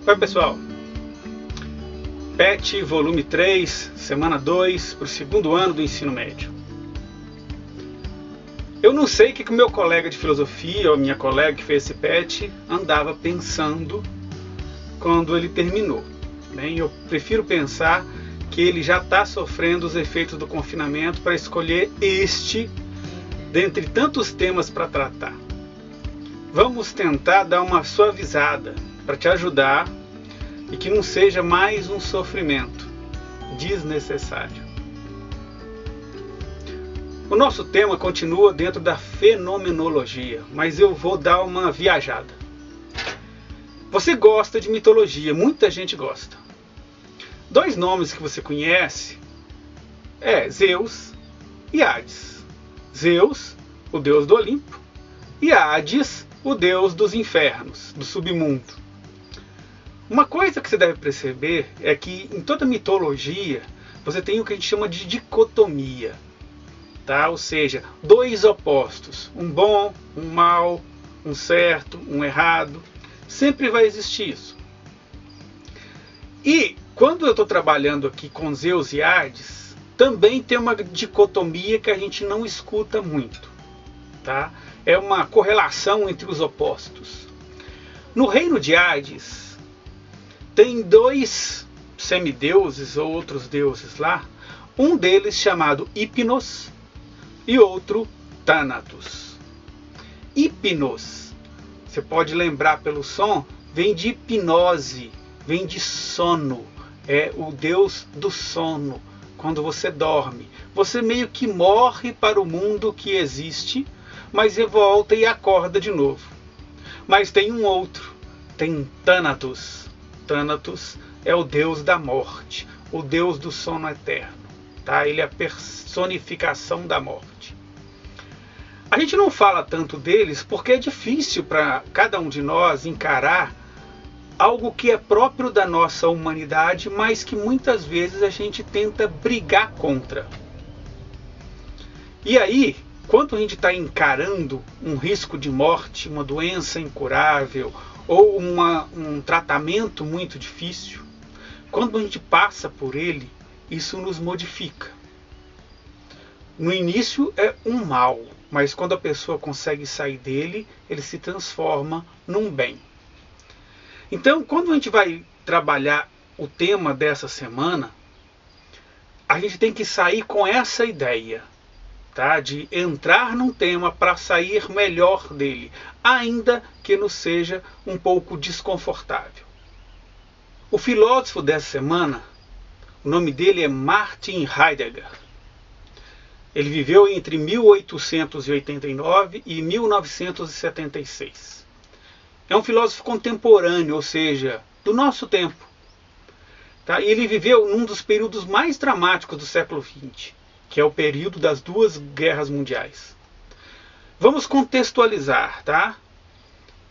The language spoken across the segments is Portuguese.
Oi pessoal, PET volume 3, semana 2, para o segundo ano do ensino médio. Eu não sei o que o meu colega de filosofia, ou minha colega que fez esse PET, andava pensando quando ele terminou. Eu prefiro pensar que ele já está sofrendo os efeitos do confinamento para escolher este dentre tantos temas para tratar. Vamos tentar dar uma suavizada para te ajudar e que não seja mais um sofrimento desnecessário. O nosso tema continua dentro da fenomenologia, mas eu vou dar uma viajada. Você gosta de mitologia, muita gente gosta. Dois nomes que você conhece é Zeus e Hades. Zeus, o deus do Olimpo, e Hades, o deus dos infernos, do submundo. Uma coisa que você deve perceber é que em toda mitologia você tem o que a gente chama de dicotomia, tá? Ou seja, dois opostos, um bom, um mal, um certo, um errado, sempre vai existir isso. E quando eu estou trabalhando aqui com Zeus e Hades, também tem uma dicotomia que a gente não escuta muito, tá? É uma correlação entre os opostos. No reino de Hades tem dois semideuses ou outros deuses lá, um deles chamado Hypnos e outro Thanatos. Hypnos, você pode lembrar pelo som, vem de hipnose, vem de sono, é o deus do sono. Quando você dorme, você meio que morre para o mundo que existe, mas você volta e acorda de novo. Mas tem um outro, tem Thanatos. Thanatos é o deus da morte, o deus do sono eterno, tá? Ele é a personificação da morte. A gente não fala tanto deles porque é difícil para cada um de nós encarar algo que é próprio da nossa humanidade, mas que muitas vezes a gente tenta brigar contra. E aí, quando a gente está encarando um risco de morte, uma doença incurável, ou um tratamento muito difícil, quando a gente passa por ele, isso nos modifica. No início é um mal, mas quando a pessoa consegue sair dele, ele se transforma num bem. Então, quando a gente vai trabalhar o tema dessa semana, a gente tem que sair com essa ideia, tá? De entrar num tema para sair melhor dele, ainda que nos seja um pouco desconfortável. O filósofo dessa semana, o nome dele é Martin Heidegger. Ele viveu entre 1889 e 1976. É um filósofo contemporâneo, ou seja, do nosso tempo. Tá? E ele viveu num dos períodos mais dramáticos do século XX, que é o período das duas guerras mundiais. Vamos contextualizar, tá?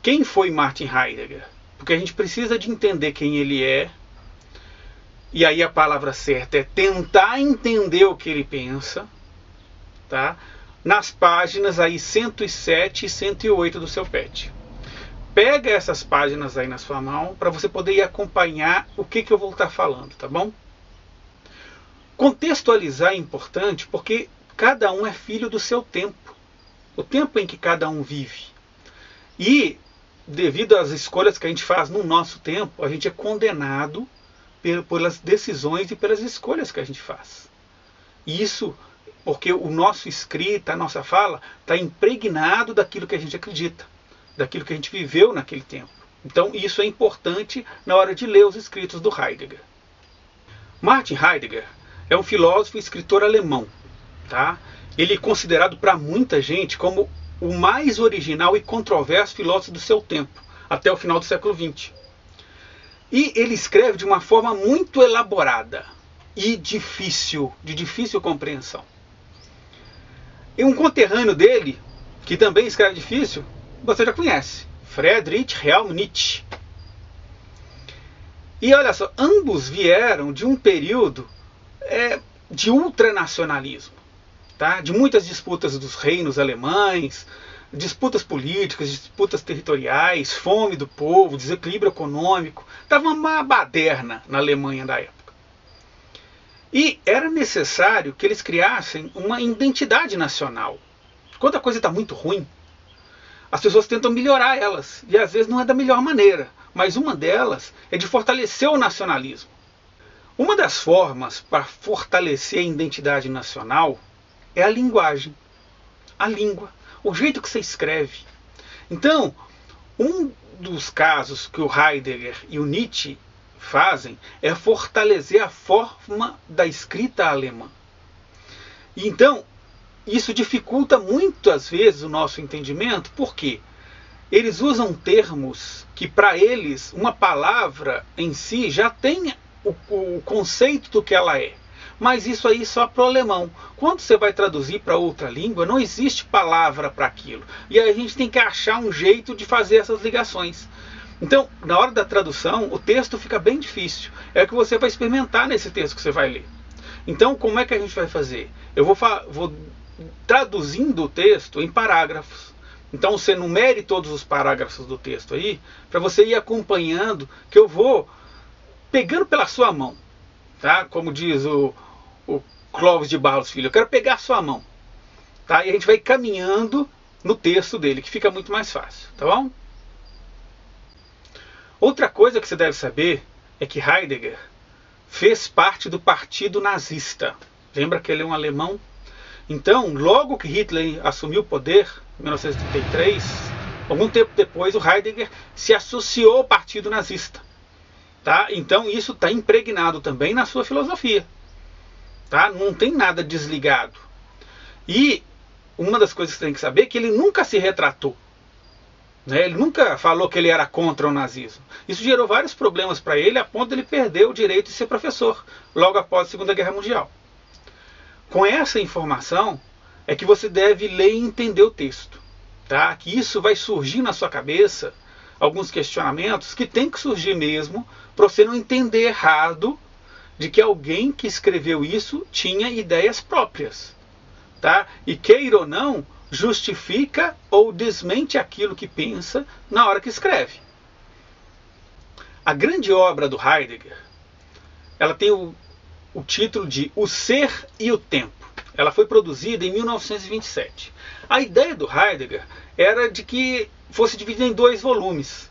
Quem foi Martin Heidegger? Porque a gente precisa de entender quem ele é, e aí a palavra certa é tentar entender o que ele pensa, tá? Nas páginas aí 107 e 108 do seu PET. Pega essas páginas aí na sua mão para você poder ir acompanhar o que eu vou estar falando, tá bom? Contextualizar é importante porque cada um é filho do seu tempo, o tempo em que cada um vive. E, devido às escolhas que a gente faz no nosso tempo, a gente é condenado pelas decisões e pelas escolhas que a gente faz. Isso porque o nosso escrita, a nossa fala, está impregnado daquilo que a gente acredita, daquilo que a gente viveu naquele tempo. Então, isso é importante na hora de ler os escritos do Heidegger. Martin Heidegger é um filósofo e escritor alemão, tá? Ele é considerado para muita gente como o mais original e controverso filósofo do seu tempo, até o final do século XX. E ele escreve de uma forma muito elaborada e de difícil compreensão. E um conterrâneo dele, que também escreve difícil, você já conhece, Friedrich Wilhelm Nietzsche. E olha só, ambos vieram de um período de ultranacionalismo, tá? De muitas disputas dos reinos alemães, disputas políticas, disputas territoriais, fome do povo, desequilíbrio econômico. Estava uma baderna na Alemanha da época. E era necessário que eles criassem uma identidade nacional. Quando a coisa está muito ruim, as pessoas tentam melhorar elas. E às vezes não é da melhor maneira. Mas uma delas é de fortalecer o nacionalismo. Uma das formas para fortalecer a identidade nacional é a linguagem. A língua. O jeito que você escreve. Então, um dos casos que o Heidegger e o Nietzsche fazem é fortalecer a forma da escrita alemã. Então, isso dificulta muitas vezes o nosso entendimento, porque eles usam termos que para eles uma palavra em si já tem o conceito do que ela é. Mas isso aí só para o alemão. Quando você vai traduzir para outra língua, não existe palavra para aquilo. E aí a gente tem que achar um jeito de fazer essas ligações. Então, na hora da tradução, o texto fica bem difícil. É o que você vai experimentar nesse texto que você vai ler. Então, como é que a gente vai fazer? Eu vou traduzindo o texto em parágrafos. Então, você numere todos os parágrafos do texto aí, para você ir acompanhando, que eu vou pegando pela sua mão. Tá? Como diz o Clóvis de Barros Filho, eu quero pegar a sua mão. Tá? E a gente vai caminhando no texto dele, que fica muito mais fácil. Tá bom? Outra coisa que você deve saber é que Heidegger fez parte do partido nazista. Lembra que ele é um alemão? Então, logo que Hitler assumiu o poder, em 1933, algum tempo depois, o Heidegger se associou ao partido nazista. Tá? Então, isso está impregnado também na sua filosofia. Tá? Não tem nada desligado. E uma das coisas que você tem que saber é que ele nunca se retratou. Né? Ele nunca falou que ele era contra o nazismo. Isso gerou vários problemas para ele, a ponto de ele perder o direito de ser professor, logo após a Segunda Guerra Mundial. Com essa informação, é que você deve ler e entender o texto. Tá? Que isso vai surgir na sua cabeça alguns questionamentos que tem que surgir mesmo, para você não entender errado de que alguém que escreveu isso tinha ideias próprias. Tá? E queira ou não, justifica ou desmente aquilo que pensa na hora que escreve. A grande obra do Heidegger, ela tem o título de O Ser e o Tempo. Ela foi produzida em 1927. A ideia do Heidegger era de que fosse dividida em 2 volumes.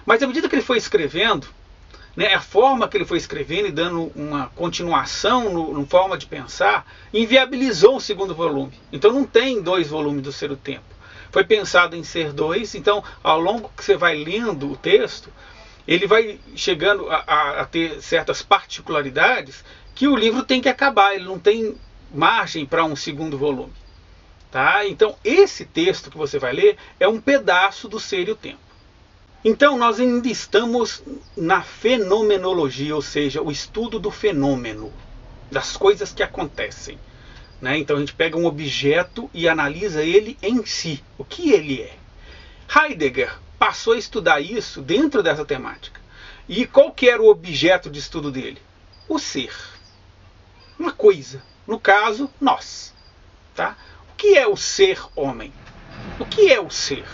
Mas à medida que ele foi escrevendo, né, a forma que ele foi escrevendo e dando uma continuação na forma de pensar, inviabilizou o 2º volume. Então não tem 2 volumes do Ser e o Tempo. Foi pensado em ser 2, então ao longo que você vai lendo o texto, ele vai chegando a ter certas particularidades que o livro tem que acabar, ele não tem margem para um 2º volume. Tá? Então esse texto que você vai ler é um pedaço do Ser e o Tempo. Então nós ainda estamos na fenomenologia, ou seja, o estudo do fenômeno, das coisas que acontecem. Né? Então a gente pega um objeto e analisa ele em si, o que ele é. Heidegger passou a estudar isso dentro dessa temática. E qual que era o objeto de estudo dele? O ser. Uma coisa, no caso, nós. Tá? O que é o ser homem? O que é o ser?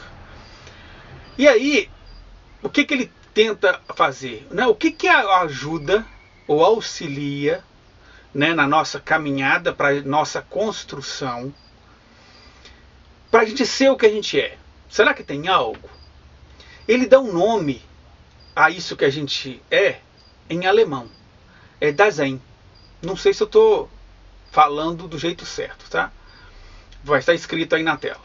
E aí, o que ele tenta fazer? Né? O que ajuda ou auxilia, né, na nossa caminhada, para a nossa construção, para a gente ser o que a gente é? Será que tem algo? Ele dá um nome a isso que a gente é em alemão. É Dasein. Não sei se eu estou falando do jeito certo, tá? Vai estar escrito aí na tela.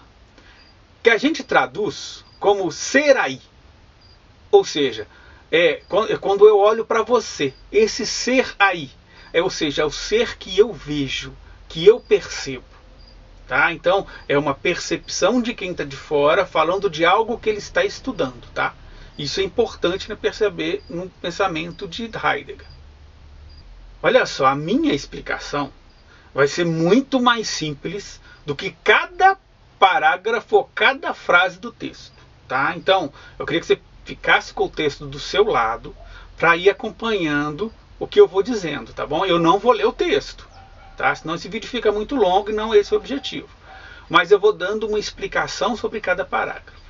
Que a gente traduz como ser aí. Ou seja, quando eu olho para você, esse ser aí, ou seja, é o ser que eu vejo, que eu percebo. Tá? Então, é uma percepção de quem está de fora, falando de algo que ele está estudando. Tá? Isso é importante para perceber no pensamento de Heidegger. Olha só, a minha explicação vai ser muito mais simples do que cada parágrafo ou cada frase do texto. Tá? Então, eu queria que você ficasse com o texto do seu lado para ir acompanhando o que eu vou dizendo, tá bom? Eu não vou ler o texto, tá? Senão esse vídeo fica muito longo e não esse é o objetivo. mas eu vou dando uma explicação sobre cada parágrafo.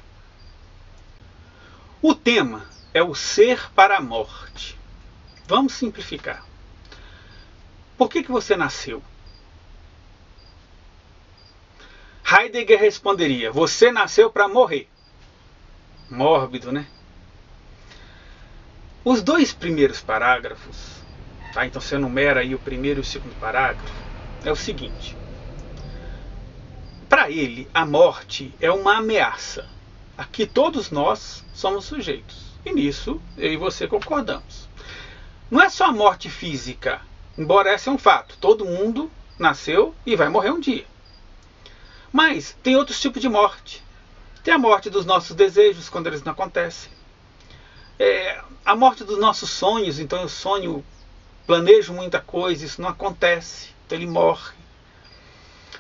O tema é o ser para a morte. Vamos simplificar. Por que você nasceu? Heidegger responderia: você nasceu para morrer. Mórbido, né? Os dois primeiros parágrafos, tá? Então você enumera aí o primeiro e o segundo parágrafo, é o seguinte. Para ele, a morte é uma ameaça. Aqui todos nós somos sujeitos. E nisso, eu e você concordamos. Não é só a morte física, embora esse é um fato. Todo mundo nasceu e vai morrer um dia. Mas tem outros tipos de morte. Tem a morte dos nossos desejos, quando eles não acontecem. A morte dos nossos sonhos. Então eu sonho, planejo muita coisa, isso não acontece. Então ele morre.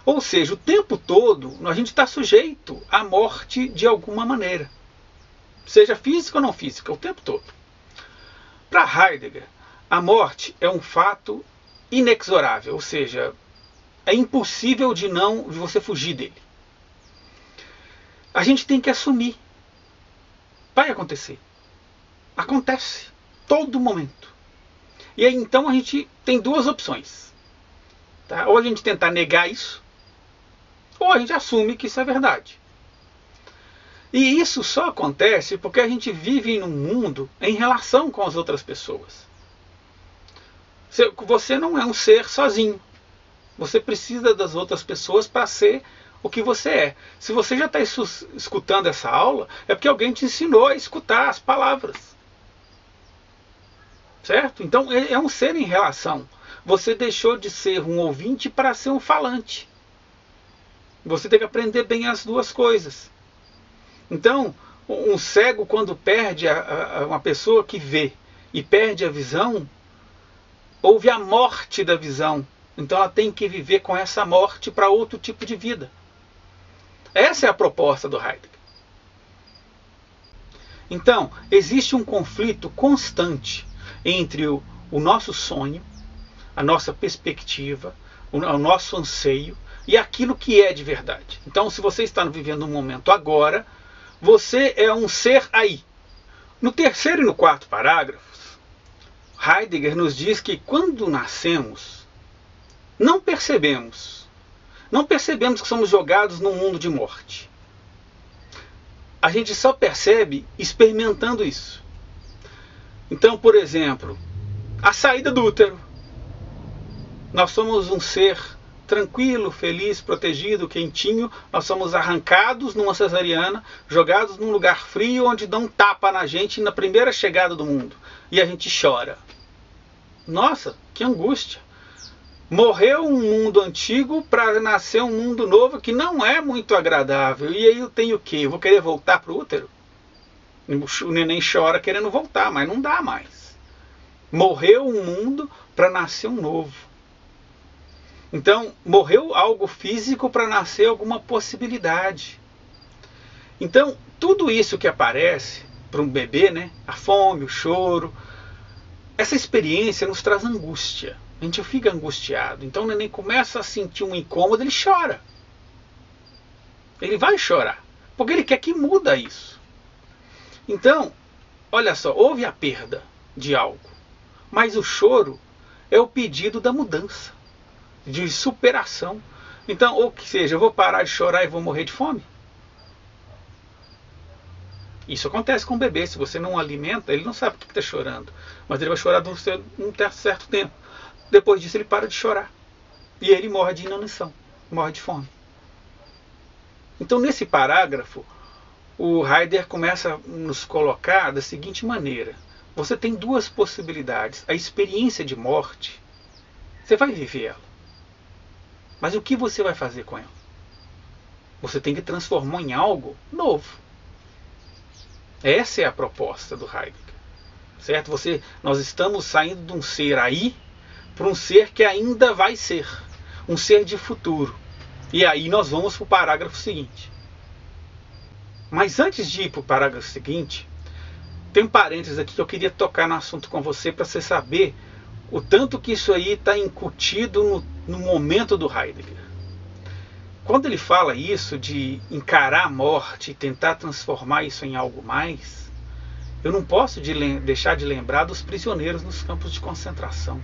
Ou seja, o tempo todo a gente está sujeito à morte de alguma maneira. Seja física ou não física, o tempo todo. Para Heidegger, a morte é um fato inexorável, ou seja, é impossível de você fugir dele. A gente tem que assumir. Vai acontecer. Acontece. Todo momento. E aí então a gente tem duas opções. Tá? Ou a gente tentar negar isso, ou a gente assume que isso é verdade. E isso só acontece porque a gente vive num mundo em relação com as outras pessoas. Você não é um ser sozinho. Você precisa das outras pessoas para ser o que você é. Se você já está escutando essa aula, é porque alguém te ensinou a escutar as palavras. Certo? Então é um ser em relação. Você deixou de ser um ouvinte para ser um falante. Você tem que aprender bem as duas coisas. Então, um cego, quando perde uma pessoa que vê e perde a visão, houve a morte da visão. Então ela tem que viver com essa morte para outro tipo de vida. Essa é a proposta do Heidegger. Então, existe um conflito constante entre o nosso sonho, a nossa perspectiva, o nosso anseio e aquilo que é de verdade. Então, se você está vivendo um momento agora, você é um ser aí. No terceiro e no quarto parágrafos, Heidegger nos diz que quando nascemos, não percebemos que somos jogados num mundo de morte. A gente só percebe experimentando isso. Então, por exemplo, a saída do útero. Nós somos um ser tranquilo, feliz, protegido, quentinho. Nós somos arrancados numa cesariana, jogados num lugar frio, onde dão um tapa na gente na primeira chegada do mundo. E a gente chora. Nossa, que angústia. Morreu um mundo antigo para nascer um mundo novo que não é muito agradável. E aí eu tenho o quê? Eu vou querer voltar para o útero? O neném chora querendo voltar, mas não dá mais. Morreu um mundo para nascer um novo. Então, morreu algo físico para nascer alguma possibilidade. Então, tudo isso que aparece para um bebê, né? A fome, o choro, essa experiência nos traz angústia. A gente fica angustiado. Então o neném começa a sentir um incômodo, ele chora. Ele vai chorar. Porque ele quer que muda isso. Então, olha só, houve a perda de algo. Mas o choro é o pedido da mudança, de superação. Então, ou que seja, eu vou parar de chorar e vou morrer de fome? Isso acontece com o bebê. Se você não alimenta, ele não sabe o que está chorando. Mas ele vai chorar num certo tempo. Depois disso ele para de chorar. E ele morre de inanição. Morre de fome. Então nesse parágrafo, o Heidegger começa a nos colocar da seguinte maneira. Você tem duas possibilidades. A experiência de morte, você vai viver ela. Mas o que você vai fazer com ela? Você tem que transformar em algo novo. Essa é a proposta do Heidegger. Certo? Nós estamos saindo de um ser aí para um ser que ainda vai ser. Um ser de futuro. E aí nós vamos para o parágrafo seguinte. Mas antes de ir para o parágrafo seguinte, tem um parênteses aqui que eu queria tocar no assunto com você para você saber o tanto que isso aí está incutido no momento do Heidegger. quando ele fala isso de encarar a morte e tentar transformar isso em algo mais, eu não posso deixar de lembrar dos prisioneiros nos campos de concentração.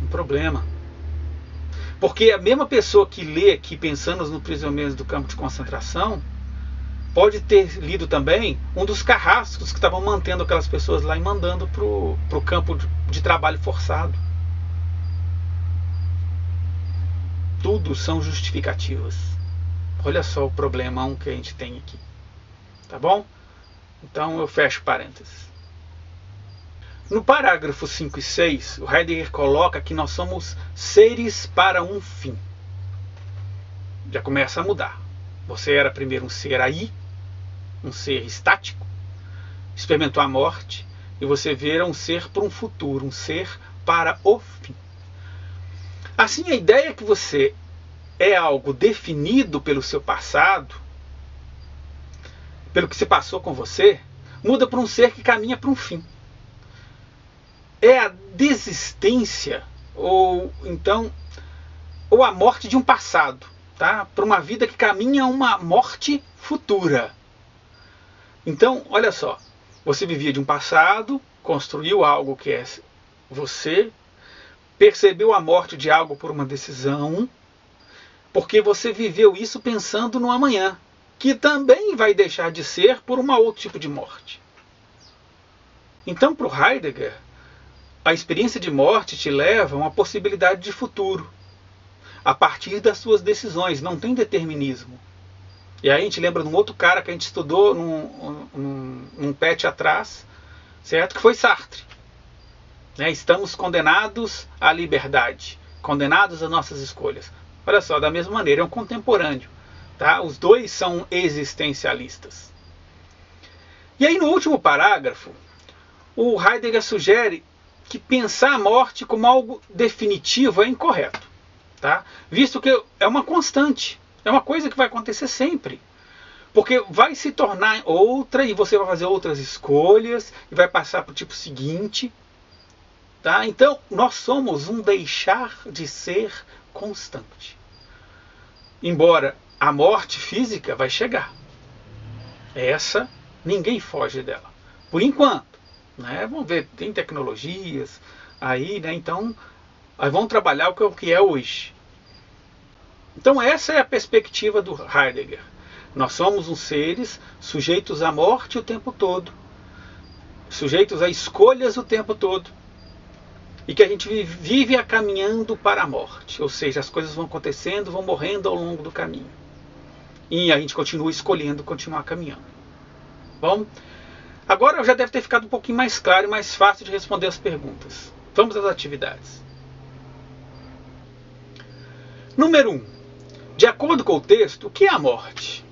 Um problema. Porque a mesma pessoa que lê aqui pensando nos prisioneiros do campo de concentração pode ter lido também um dos carrascos que estavam mantendo aquelas pessoas lá e mandando para o campo de trabalho forçado. Tudo são justificativas. Olha só o problemão que a gente tem aqui. Tá bom? Então eu fecho parênteses. No parágrafo 5 e 6, o Heidegger coloca que nós somos seres para um fim. Já começa a mudar. Você era primeiro um ser aí, um ser estático, experimentou a morte, e você vira um ser para um futuro, um ser para o fim. Assim, a ideia que você é algo definido pelo seu passado, pelo que se passou com você, muda para um ser que caminha para um fim. É a desistência ou a morte de um passado, tá? Para uma vida que caminha a uma morte futura. Então, olha só, você vivia de um passado, construiu algo que é você, percebeu a morte de algo por uma decisão, porque você viveu isso pensando no amanhã, que também vai deixar de ser por um outro tipo de morte. Então, para o Heidegger, a experiência de morte te leva a uma possibilidade de futuro, a partir das suas decisões, não tem determinismo. E aí a gente lembra de um outro cara que a gente estudou num PET atrás, certo? Que foi Sartre. Estamos condenados à liberdade, condenados às nossas escolhas. Olha só, da mesma maneira, é um contemporâneo. Tá? Os dois são existencialistas. E aí no último parágrafo, o Heidegger sugere que pensar a morte como algo definitivo é incorreto. Tá? Visto que é uma constante, é uma coisa que vai acontecer sempre. Porque vai se tornar outra e você vai fazer outras escolhas e vai passar para o tipo seguinte. Tá? Então, nós somos um deixar de ser constante. Embora a morte física vai chegar. Essa, ninguém foge dela. Por enquanto. Vamos ver, tem tecnologias aí, então vamos trabalhar o que é hoje. Então essa é a perspectiva do Heidegger. Nós somos uns seres sujeitos à morte o tempo todo, sujeitos a escolhas o tempo todo, e que a gente vive caminhando para a morte, ou seja, as coisas vão acontecendo, vão morrendo ao longo do caminho, e a gente continua escolhendo continuar caminhando. Bom, agora já deve ter ficado um pouquinho mais claro e mais fácil de responder as perguntas. Vamos às atividades. Número 1. De acordo com o texto, o que é a morte?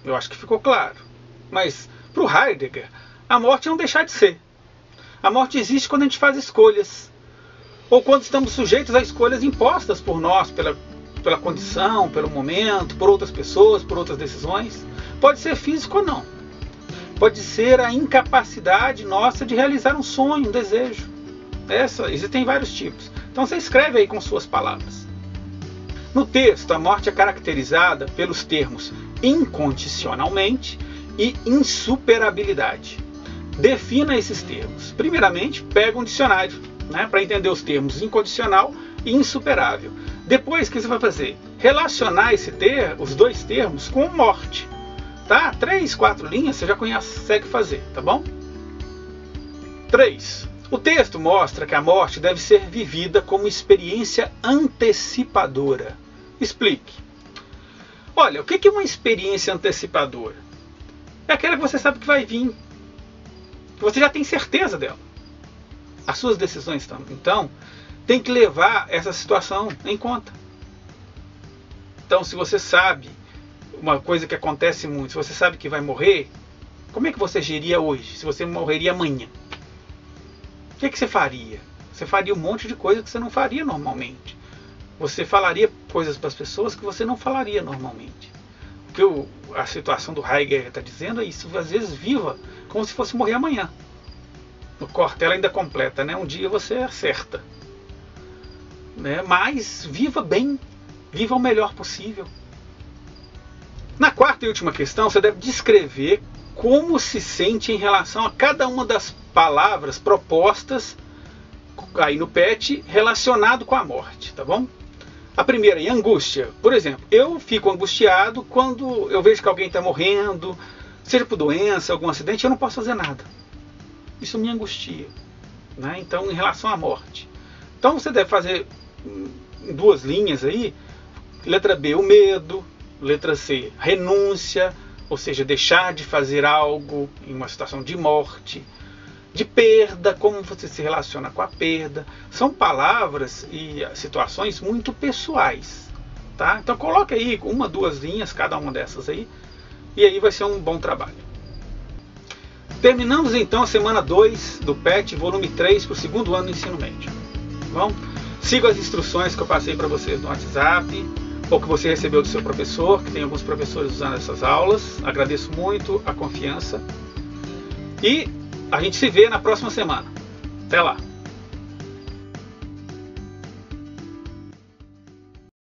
Eu acho que ficou claro. Mas, para o Heidegger, a morte é um deixar de ser. A morte existe quando a gente faz escolhas. Ou quando estamos sujeitos a escolhas impostas por nós, pela condição, pelo momento, por outras pessoas, por outras decisões. Pode ser físico ou não. Pode ser a incapacidade nossa de realizar um sonho, um desejo. Existem vários tipos. Então você escreve aí com suas palavras. No texto, a morte é caracterizada pelos termos incondicionalmente e insuperabilidade. Defina esses termos. Primeiramente, pega um dicionário para entender os termos incondicional e insuperável. Depois, o que você vai fazer? Relacionar os dois termos com morte. Tá? 3, 4 linhas você já consegue fazer, tá bom? 3. O texto mostra que a morte deve ser vivida como experiência antecipadora. Explique. Olha, o que é uma experiência antecipadora? É aquela que você sabe que vai vir. Que você já tem certeza dela. As suas decisões também. Então, tem que levar essa situação em conta. Então, se você sabe uma coisa que acontece muito, se você sabe que vai morrer, como é que você agiria hoje? Se você morreria amanhã, o que você faria? Você faria um monte de coisa que você não faria normalmente. Você falaria coisas para as pessoas que você não falaria normalmente. O que a situação do Heidegger está dizendo é isso. Às vezes viva como se fosse morrer amanhã. No Cortella ainda completa, um dia você acerta. né? Mas viva bem, viva o melhor possível. Na quarta e última questão, você deve descrever como se sente em relação a cada uma das palavras propostas aí no PET relacionado com a morte, tá bom? A primeira é angústia. Por exemplo, eu fico angustiado quando eu vejo que alguém está morrendo, seja por doença, algum acidente, eu não posso fazer nada. Isso me angustia, né? Então, em relação à morte. Então, você deve fazer em 2 linhas aí. Letra B, o medo. Letra C, renúncia, ou seja, deixar de fazer algo em uma situação de morte. De perda, como você se relaciona com a perda. São palavras e situações muito pessoais, tá? Então coloque aí 1, 2 linhas, cada uma dessas aí, e aí vai ser um bom trabalho. Terminamos então a semana 2 do PET, volume 3, para o 2º ano do ensino médio. Bom, siga as instruções que eu passei para vocês no WhatsApp, ou que você recebeu do seu professor, que tem alguns professores usando essas aulas. Agradeço muito a confiança. E a gente se vê na próxima semana. Até lá!